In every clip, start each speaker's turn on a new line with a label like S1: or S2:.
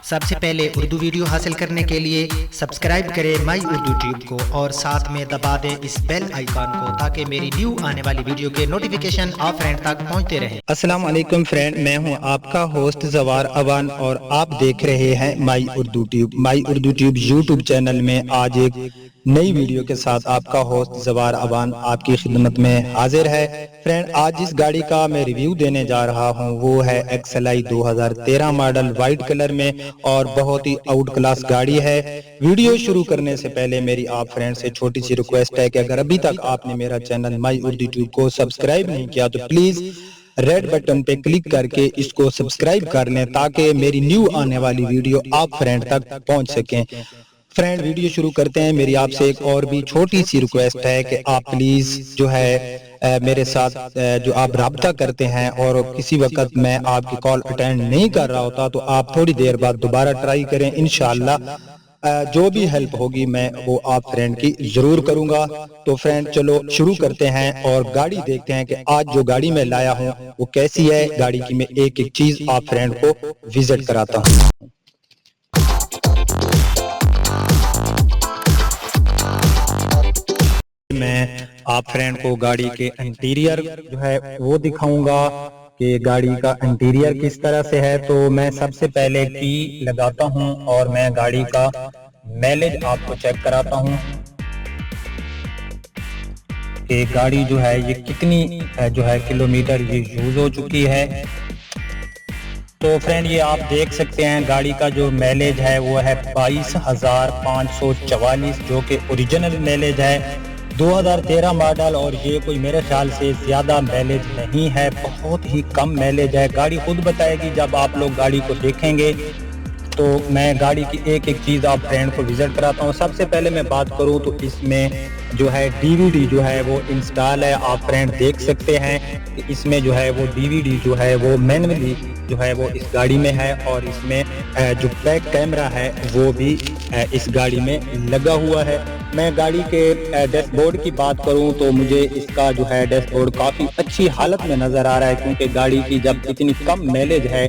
S1: सबसे पहले उर्दू वीडियो हासिल करने के लिए सब्सक्राइब करें माई उर्दू ट्यूब को और साथ में दबा दें इस बेल आइकॉन को ताकि मेरी न्यू आने वाली वीडियो के नोटिफिकेशन आप फ्रेंड तक पहुंचते रहें।
S2: अस्सलाम वालेकुम फ्रेंड, मैं हूं आपका होस्ट जवार अवान और आप देख रहे हैं माई उर्दू ट्यूब। माई उर्दू ट्यूब यूट्यूब चैनल में आज एक नई वीडियो के साथ आपका होस्ट जवार अवान आपकी खिदमत में हाजिर है। फ्रेंड, आज जिस गाड़ी का मैं रिव्यू देने जा रहा हूं वो है XLI 2013 मॉडल वाइट कलर में और बहुत ही आउट क्लास गाड़ी है। वीडियो शुरू करने से पहले मेरी आप फ्रेंड से छोटी सी रिक्वेस्ट है कि अगर अभी तक आपने मेरा चैनल माई उर्दू ट्यूब को सब्सक्राइब नहीं किया तो प्लीज रेड बटन पे क्लिक करके इसको सब्सक्राइब कर लें ताकि मेरी न्यू आने वाली वीडियो आप फ्रेंड तक पहुंच सकें। फ्रेंड, वीडियो शुरू करते हैं। मेरी आपसे एक और भी छोटी सी रिक्वेस्ट है कि आप प्लीज जो है मेरे साथ जो आप राब्ता करते हैं और किसी वक्त मैं आपकी कॉल अटेंड नहीं कर रहा होता तो आप थोड़ी देर बाद दोबारा ट्राई करें। इंशाल्लाह जो भी हेल्प होगी मैं वो आप फ्रेंड की जरूर करूंगा। तो फ्रेंड चलो शुरू करते हैं और गाड़ी देखते हैं कि आज जो गाड़ी मैं लाया हूँ वो कैसी है। गाड़ी की मैं एक एक चीज आप फ्रेंड को विजिट कराता हूँ। मैं आप फ्रेंड को गाड़ी के इंटीरियर जो है वो दिखाऊंगा कि गाड़ी का इंटीरियर किस तरह से है। तो मैं सबसे पहले की लगाता हूं और मैं गाड़ी का माइलेज आपको चेक कराता हूं कि गाड़ी जो है ये कितनी जो है किलोमीटर ये यूज हो चुकी है। तो फ्रेंड ये आप देख सकते हैं गाड़ी का जो माइलेज है वो है 22,544 जो कि ओरिजिनल माइलेज है 2013 मॉडल और ये कोई मेरे ख्याल से ज़्यादा माइलेज नहीं है, बहुत ही कम माइलेज है। गाड़ी खुद बताएगी जब आप लोग गाड़ी को देखेंगे। तो मैं गाड़ी की एक एक चीज़ आप फ्रेंड को विजिट कराता हूँ। सबसे पहले मैं बात करूँ तो इसमें जो है DVD जो है वो इंस्टॉल है। आप फ्रेंड देख सकते हैं कि इसमें जो है वो DVD जो है वो मैनुअली जो है वो इस गाड़ी में है और इसमें जो बैक कैमरा है वो भी इस गाड़ी में लगा हुआ है। मैं गाड़ी के डैशबोर्ड की बात करूं तो मुझे इसका जो है डैशबोर्ड काफ़ी अच्छी हालत में नज़र आ रहा है क्योंकि गाड़ी की जब इतनी कम माइलेज है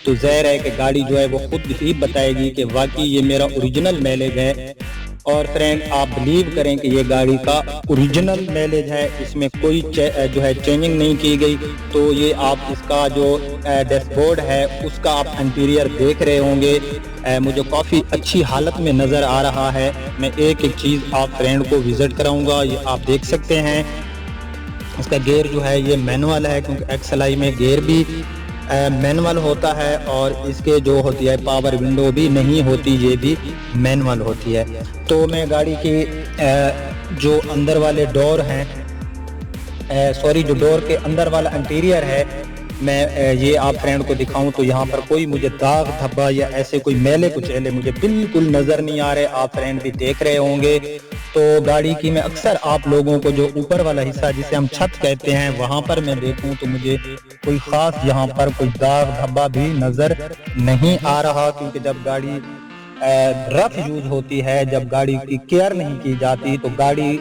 S2: तो ज़ाहिर है कि गाड़ी जो है वो खुद ही बताएगी कि वाकई ये मेरा ओरिजिनल माइलेज है। और फ्रेंड आप बिलीव करें कि ये गाड़ी का ओरिजिनल माइलेज है, इसमें कोई जो है चेंजिंग नहीं की गई। तो ये आप इसका जो डैशबोर्ड है उसका आप इंटीरियर देख रहे होंगे, मुझे काफ़ी अच्छी हालत में नज़र आ रहा है। मैं एक एक चीज़ आप फ्रेंड को विज़िट कराऊंगा। ये आप देख सकते हैं इसका गियर जो है ये मैनुअल है क्योंकि XLI में गियर भी मैनुअल होता है और इसके जो होती है पावर विंडो भी नहीं होती, ये भी मैनुअल होती है। तो मैं गाड़ी की जो अंदर वाले डोर हैं जो डोर के अंदर वाला इंटीरियर है मैं ये आप फ्रेंड को दिखाऊं तो यहाँ पर कोई मुझे दाग धब्बा या ऐसे कोई मैले कुचैले मुझे बिल्कुल नज़र नहीं आ रहे। आप फ्रेंड भी देख रहे होंगे। तो गाड़ी की मैं अक्सर आप लोगों को जो ऊपर वाला हिस्सा जिसे हम छत कहते हैं वहाँ पर मैं देखूं तो मुझे कोई ख़ास यहाँ पर कोई दाग धब्बा भी नज़र नहीं आ रहा क्योंकि जब गाड़ी रफ यूज होती है, जब गाड़ी की केयर नहीं की जाती तो गाड़ी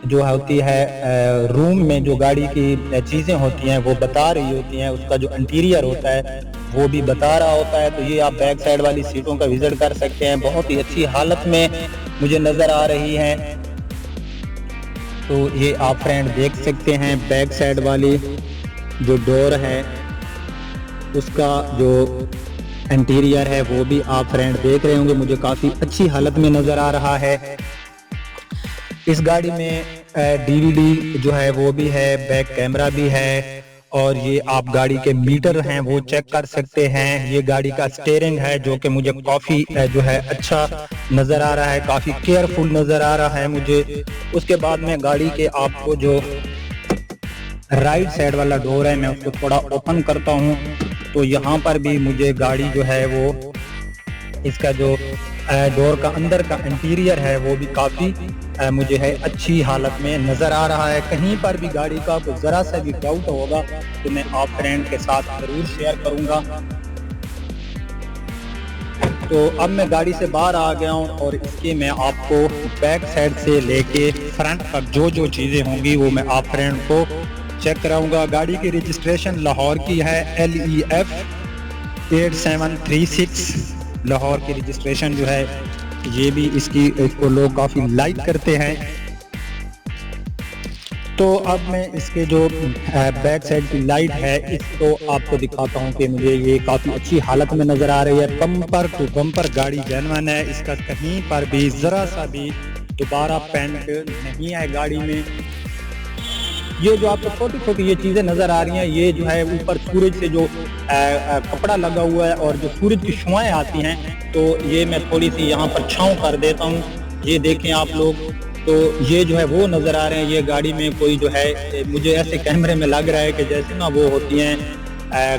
S2: जो होती है रूम में जो गाड़ी की चीज़ें होती हैं वो बता रही होती हैं, उसका जो इंटीरियर होता है वो भी बता रहा होता है। तो ये आप बैक साइड वाली सीटों का विजिट कर सकते हैं, बहुत ही अच्छी हालत में मुझे नज़र आ रही हैं। तो ये आप फ्रेंड देख सकते हैं बैक साइड वाली जो डोर है उसका जो इंटीरियर है वो भी आप फ्रेंड देख रहे होंगे, मुझे काफ़ी अच्छी हालत में नज़र आ रहा है। इस गाड़ी में DVD जो है वो भी है, बैक कैमरा भी है और ये आप गाड़ी के मीटर हैं वो चेक कर सकते हैं। ये गाड़ी का स्टीयरिंग है जो कि मुझे काफ़ी जो है अच्छा नज़र आ रहा है, काफ़ी केयरफुल नज़र आ रहा है मुझे। उसके बाद में गाड़ी के आपको जो राइट साइड वाला डोर है मैं उसको थोड़ा ओपन करता हूँ तो यहाँ पर भी मुझे गाड़ी जो है वो इसका जो डोर का अंदर का इंटीरियर है वो भी काफ़ी मुझे है अच्छी हालत में नज़र आ रहा है। कहीं पर भी गाड़ी का कोई ज़रा सा भी डाउट होगा तो मैं आप फ्रेंड के साथ ज़रूर शेयर करूँगा। तो अब मैं गाड़ी से बाहर आ गया हूँ और इसके मैं आपको बैक साइड से लेके फ्रंट तक जो जो चीज़ें होंगी वो मैं आप फ्रेंड को चेक कराऊँगा। गाड़ी की रजिस्ट्रेशन लाहौर की है, LEF 8736 लाहौर की रजिस्ट्रेशन जो है ये भी इसको लोग काफ़ी लाइक करते हैं। तो अब मैं इसके जो बैक साइड की लाइट है इसको आपको दिखाता हूँ कि मुझे ये काफ़ी अच्छी हालत में नज़र आ रही है। बम्पर टू बम्पर गाड़ी जेन्युइन है, इसका कहीं पर भी ज़रा सा भी दोबारा पेंट नहीं है गाड़ी में। ये जो आपको छोटी छोटी ये चीज़ें नज़र आ रही हैं, ये जो है ऊपर सूरज से जो कपड़ा लगा हुआ है और जो सूरज की शुआएं आती हैं, तो ये मैं थोड़ी सी यहाँ पर छाँव कर देता हूँ। ये देखें आप लोग, तो ये जो है वो नज़र आ रहे हैं। ये गाड़ी में कोई जो है, मुझे ऐसे कैमरे में लग रहा है कि जैसे ना वो होती हैं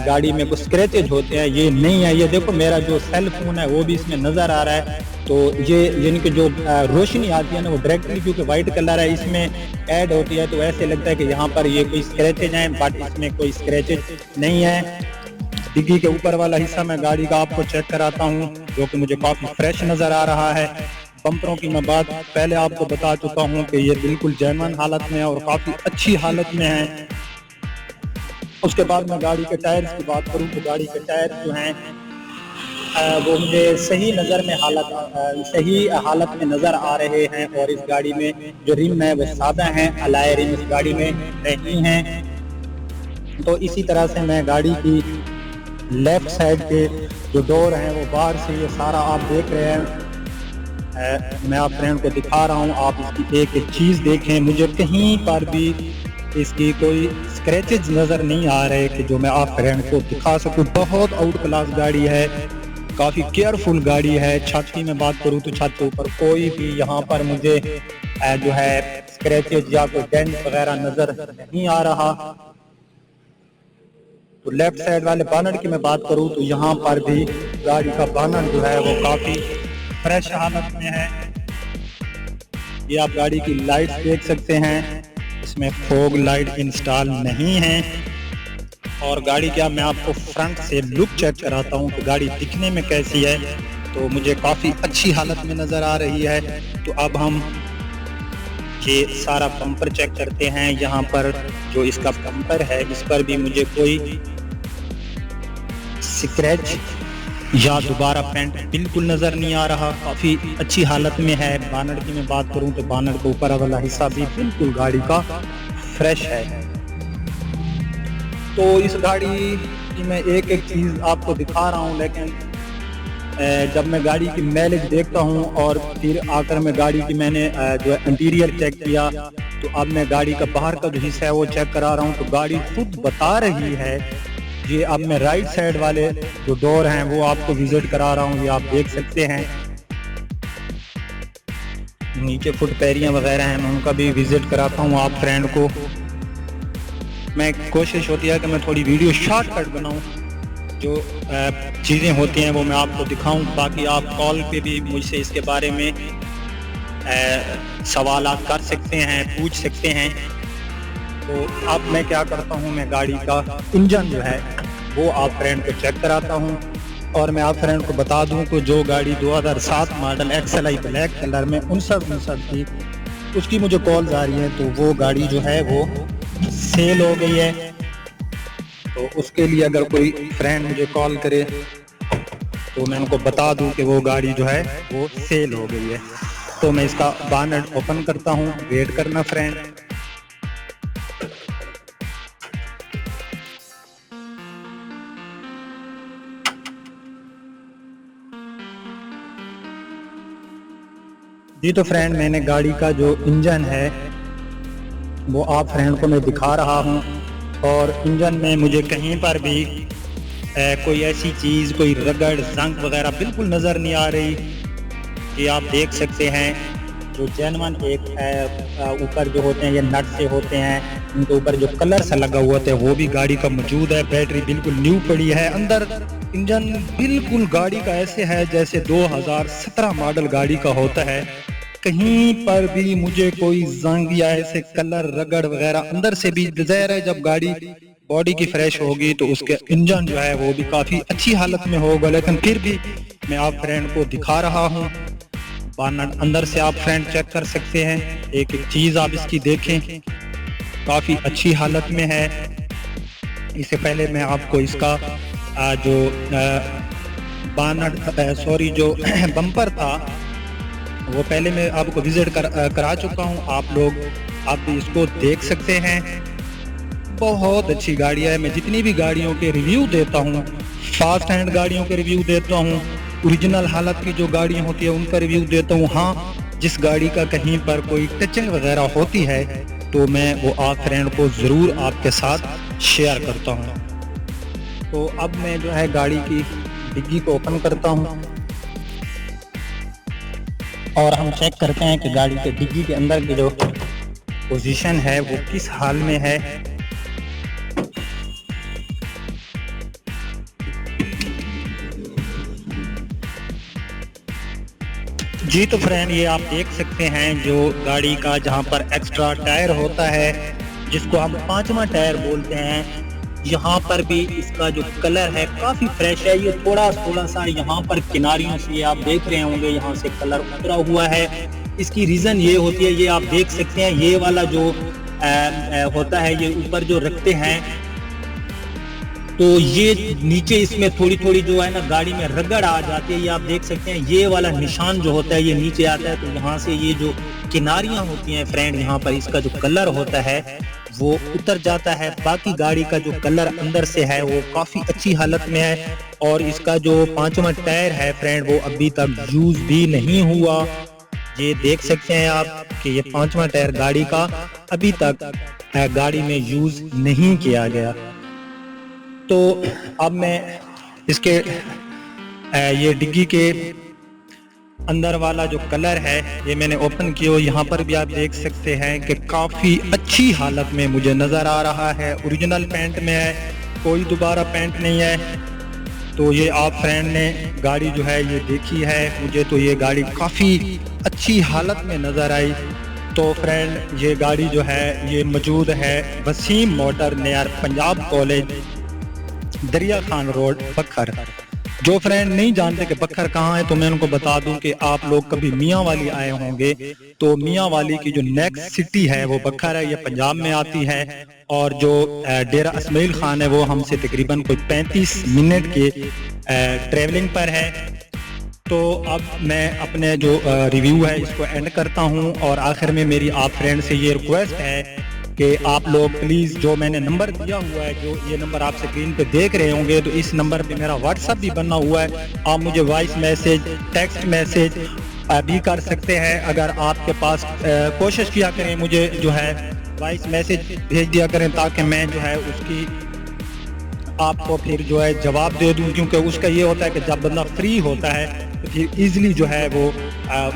S2: गाड़ी में कुछ स्क्रैचेज होते हैं, ये नहीं है। ये देखो मेरा जो सेल फोन है वो भी इसमें नज़र आ रहा है। तो ये यानी कि जो रोशनी आती है ना वो डायरेक्टली, क्योंकि वाइट कलर है इसमें ऐड होती है, तो ऐसे लगता है कि यहाँ पर ये कोई स्क्रैचेज हैं, बट इसमें कोई स्क्रैचेज नहीं है। डिग्गी के ऊपर वाला हिस्सा मैं गाड़ी का आपको चेक कराता हूँ, जो कि मुझे काफ़ी फ्रेश नज़र आ रहा है। बम्परों की मैं बात पहले आपको बता चुका हूँ कि ये बिल्कुल जेन्युइन हालत में है और काफ़ी अच्छी हालत में है। उसके बाद मैं गाड़ी के टायर्स की बात करूँ तो गाड़ी के टायर जो हैं वो मुझे सही हालत में नज़र आ रहे हैं। और इस गाड़ी में जो रिम है वो सादा हैं, अलाय रिम इस गाड़ी में नहीं हैं। तो इसी तरह से मैं गाड़ी की लेफ्ट साइड के जो डोर हैं वो बाहर से ये सारा आप देख रहे हैं, मैं आप फ्रेंड को दिखा रहा हूँ। आप इसकी एक एक चीज़ देखें, मुझे कहीं पर भी इसकी कोई स्क्रैचेज नज़र नहीं आ रहे कि जो मैं आप फ्रेंड को दिखा सकूँ। बहुत आउट क्लास गाड़ी है, काफ़ी केयरफुल गाड़ी है। छत की मैं बात करूँ तो छत के ऊपर कोई भी यहाँ पर मुझे जो है स्क्रैचेज या कोई डेंट वगैरह नज़र नहीं आ रहा। तो लेफ्ट साइड वाले बानट की मैं बात करूँ तो यहाँ पर भी गाड़ी का बानट जो है वो काफ़ी फ्रेश हालत में है। ये आप गाड़ी की लाइट देख सकते हैं, इसमें फॉग लाइट इंस्टॉल नहीं है। और गाड़ी का मैं आपको फ्रंट से लुक चेक कराता हूँ कि गाड़ी दिखने में कैसी है, तो मुझे काफ़ी अच्छी हालत में नज़र आ रही है। तो अब हम ये सारा बम्पर चेक करते हैं। यहाँ पर जो इसका बम्पर है इस पर भी मुझे कोई स्क्रैच या दोबारा पेंट बिल्कुल नज़र नहीं आ रहा, काफ़ी अच्छी हालत में है। बानट की मैं बात करूं तो बानट के ऊपर वाला हिस्सा भी बिल्कुल गाड़ी का फ्रेश है। तो इस गाड़ी की मैं एक एक चीज़ आपको दिखा रहा हूं, लेकिन जब मैं गाड़ी की माइलेज देखता हूं और फिर आकर मैं गाड़ी की मैंने जो है इंटीरियर चेक किया, तो अब मैं गाड़ी का बाहर का जो हिस्सा है वो चेक करा रहा हूँ, तो गाड़ी खुद बता रही है। ये अब मैं राइट साइड वाले जो डोर हैं वो आपको विजिट करा रहा हूँ, ये आप देख सकते हैं। नीचे फुट पैरियाँ वगैरह हैं, मैं उनका भी विजिट कराता हूँ आप फ्रेंड को। मैं कोशिश होती है कि मैं थोड़ी वीडियो शॉर्टकट बनाऊँ, जो चीज़ें होती हैं वो मैं आपको दिखाऊँ। बाकी आप कॉल पे भी मुझसे इसके बारे में सवालात कर सकते हैं, पूछ सकते हैं। तो अब मैं क्या करता हूँ, मैं गाड़ी का इंजन जो है वो आप फ्रेंड को चेक कराता हूँ। और मैं आप फ्रेंड को बता दूँ तो जो गाड़ी 2007 मॉडल XLI ब्लैक कलर में 59 थी, उसकी मुझे कॉल्स आ रही हैं, तो वो गाड़ी जो है वो सेल हो गई है। तो उसके लिए अगर कोई फ्रेंड मुझे कॉल करे तो मैं उनको बता दूं कि वो गाड़ी जो है वो सेल हो गई है। तो मैं इसका बानट ओपन करता हूं, वेट करना फ्रेंड। जी तो फ्रेंड, मैंने गाड़ी का जो इंजन है वो आप फ्रेंड को मैं दिखा रहा हूं, और इंजन में मुझे कहीं पर भी कोई ऐसी चीज़, कोई रगड़ जंग वगैरह बिल्कुल नज़र नहीं आ रही। ये आप देख सकते हैं जो जेन्युइन एक ऊपर जो होते हैं ये नट से होते हैं, उनके ऊपर जो कलर सा लगा हुआ था वो भी गाड़ी का मौजूद है। बैटरी बिल्कुल न्यू पड़ी है। अंदर इंजन बिल्कुल गाड़ी का ऐसे है जैसे 2017 मॉडल गाड़ी का होता है। कहीं पर भी मुझे कोई जंग या ऐसे कलर रगड़ वगैरह अंदर से भी, ज़ाहिर है जब गाड़ी बॉडी की फ्रेश होगी तो उसके इंजन जो है वो भी काफ़ी अच्छी हालत में होगा। लेकिन फिर भी मैं आप फ्रेंड को दिखा रहा हूँ। बानट अंदर से आप फ्रेंड चेक कर सकते हैं, एक एक चीज़ आप इसकी देखें, काफ़ी अच्छी हालत में है। इससे पहले मैं आपको इसका जो जो बम्पर था वो पहले मैं आपको विजिट करा चुका हूँ। आप इसको देख सकते हैं। बहुत अच्छी गाड़ी है। मैं जितनी भी गाड़ियों के रिव्यू देता हूँ, फास्ट हैंड गाड़ियों के रिव्यू देता हूँ, ओरिजिनल हालत की जो गाड़ियाँ होती है उनका रिव्यू देता हूँ। हाँ, जिस गाड़ी का कहीं पर कोई टचिंग वगैरह होती है तो मैं वो आप फ्रेंड को ज़रूर आपके साथ शेयर करता हूँ। तो अब मैं जो है गाड़ी की डिग्गी को ओपन करता हूँ और हम चेक करते हैं कि गाड़ी के डिग्गी के अंदर की जो पोजीशन है वो किस हाल में है। जी तो फ्रेंड, ये आप देख सकते हैं जो गाड़ी का जहां पर एक्स्ट्रा टायर होता है, जिसको हम 5वां टायर बोलते हैं, यहाँ पर भी इसका जो कलर है काफ़ी फ्रेश है। ये थोड़ा सा यहाँ पर किनारियों से आप देख रहे होंगे यहाँ से कलर उतरा हुआ है। इसकी रीज़न ये होती है, ये आप देख सकते हैं, ये वाला जो होता है ये ऊपर जो रखते हैं तो ये नीचे इसमें थोड़ी जो है ना गाड़ी में रगड़ आ जाती है। ये आप देख सकते हैं, ये वाला निशान जो होता है ये नीचे आता है। तो यहाँ से ये जो किनारियाँ होती हैं फ्रेंड, यहाँ पर इसका जो कलर होता है वो उतर जाता है। बाकी गाड़ी का जो कलर अंदर से है वो काफ़ी अच्छी हालत में है। और इसका जो 5वां टायर है फ्रेंड वो अभी तक यूज़ भी नहीं हुआ। ये देख सकते हैं आप कि ये 5वां टायर गाड़ी का अभी तक गाड़ी में यूज़ नहीं किया गया। तो अब मैं इसके ये डिग्गी के अंदर वाला जो कलर है ये मैंने ओपन किया। यहाँ पर भी आप देख सकते हैं कि काफ़ी अच्छी हालत में मुझे नज़र आ रहा है। ओरिजिनल पेंट में है, कोई दोबारा पेंट नहीं है। तो ये आप फ्रेंड ने गाड़ी जो है ये देखी है, मुझे तो ये गाड़ी काफ़ी अच्छी हालत में नज़र आई। तो फ्रेंड ये गाड़ी जो है ये मौजूद है Wasim motor near Punjab college, Darya Khan road, बखर। जो फ्रेंड नहीं जानते कि बखर कहाँ है तो मैं उनको बता दूं कि आप लोग कभी मियाँ वाली आए होंगे तो मियाँ वाली की जो नेक्स्ट सिटी है वो बखर है, ये पंजाब में आती है। और जो डेरा इस्माइल खान है वो हमसे तकरीबन कोई 35 मिनट के ट्रेवलिंग पर है। तो अब मैं अपने जो रिव्यू है इसको एंड करता हूँ और आखिर में मेरी आप फ्रेंड से ये रिक्वेस्ट है कि आप लोग प्लीज़, जो मैंने नंबर दिया हुआ है, जो ये नंबर आप स्क्रीन पे देख रहे होंगे, तो इस नंबर पे मेरा व्हाट्सअप भी बना हुआ है। आप मुझे वॉइस मैसेज, टेक्स्ट मैसेज भी कर सकते हैं। अगर आपके पास कोशिश किया करें मुझे जो है वॉइस मैसेज भेज दिया करें ताकि मैं जो है उसकी आपको फिर जो है जवाब दे दूं। क्योंकि उसका ये होता है कि जब बंदा फ्री होता है तो फिर इजीली जो है वो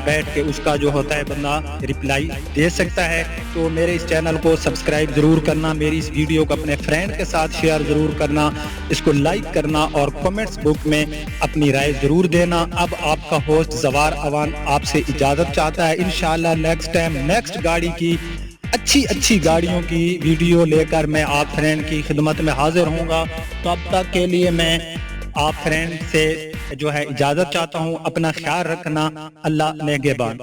S2: बैठ के उसका जो होता है बंदा रिप्लाई दे सकता है। तो मेरे इस चैनल को सब्सक्राइब ज़रूर करना, मेरी इस वीडियो को अपने फ्रेंड के साथ शेयर ज़रूर करना, इसको लाइक करना और कमेंट्स बुक में अपनी राय ज़रूर देना। अब आपका होस्ट जवार अवान आपसे इजाज़त चाहता है। इंशाल्लाह नेक्स्ट टाइम नेक्स्ट गाड़ी की अच्छी गाड़ियों की वीडियो लेकर मैं आप फ्रेंड की खिदमत में हाजिर होऊंगा। तो अब तक के लिए मैं आप फ्रेंड से जो है इजाज़त चाहता हूँ। अपना ख्याल रखना। अल्लाह नेगेबान।